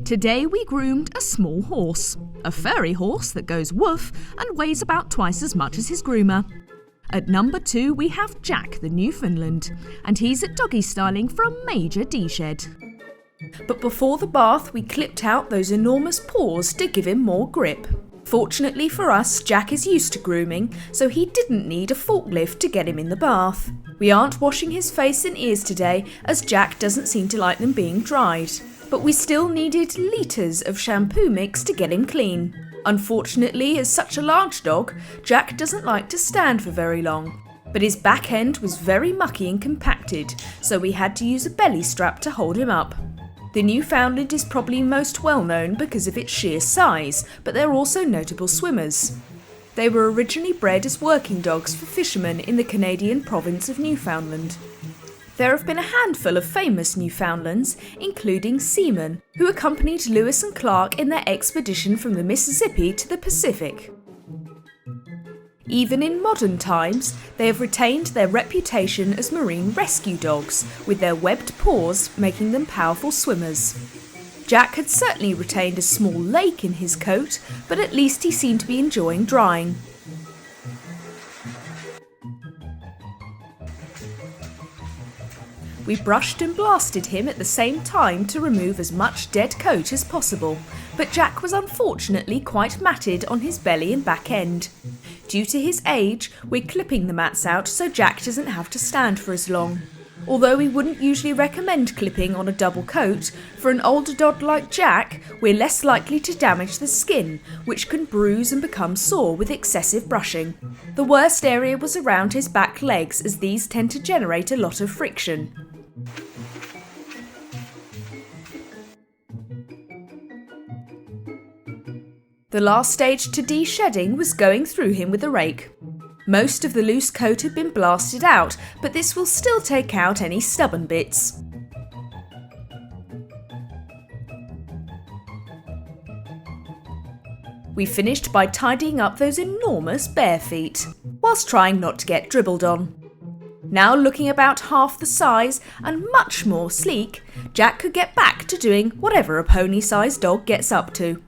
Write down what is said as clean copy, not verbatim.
Today we groomed a small horse, a furry horse that goes woof and weighs about twice as much as his groomer. At number 2 we have Jack the Newfoundland, and he's at doggy styling for a major D-shed. But before the bath we clipped out those enormous paws to give him more grip. Fortunately for us, Jack is used to grooming, so he didn't need a forklift to get him in the bath. We aren't washing his face and ears today, as Jack doesn't seem to like them being dried. But we still needed litres of shampoo mix to get him clean. Unfortunately, as such a large dog, Jack doesn't like to stand for very long. But his back end was very mucky and compacted, so we had to use a belly strap to hold him up. The Newfoundland is probably most well known because of its sheer size, but they're also notable swimmers. They were originally bred as working dogs for fishermen in the Canadian province of Newfoundland. There have been a handful of famous Newfoundlands, including seamen, who accompanied Lewis and Clark in their expedition from the Mississippi to the Pacific. Even in modern times, they have retained their reputation as marine rescue dogs, with their webbed paws making them powerful swimmers. Jack had certainly retained a small lake in his coat, but at least he seemed to be enjoying drying. We brushed and blasted him at the same time to remove as much dead coat as possible, but Jack was unfortunately quite matted on his belly and back end. Due to his age, we're clipping the mats out so Jack doesn't have to stand for as long. Although we wouldn't usually recommend clipping on a double coat, for an older dog like Jack, we're less likely to damage the skin, which can bruise and become sore with excessive brushing. The worst area was around his back legs, as these tend to generate a lot of friction. The last stage to de-shedding was going through him with a rake. Most of the loose coat had been blasted out, but this will still take out any stubborn bits. We finished by tidying up those enormous bare feet, whilst trying not to get dribbled on. Now looking about half the size and much more sleek, Jack could get back to doing whatever a pony-sized dog gets up to.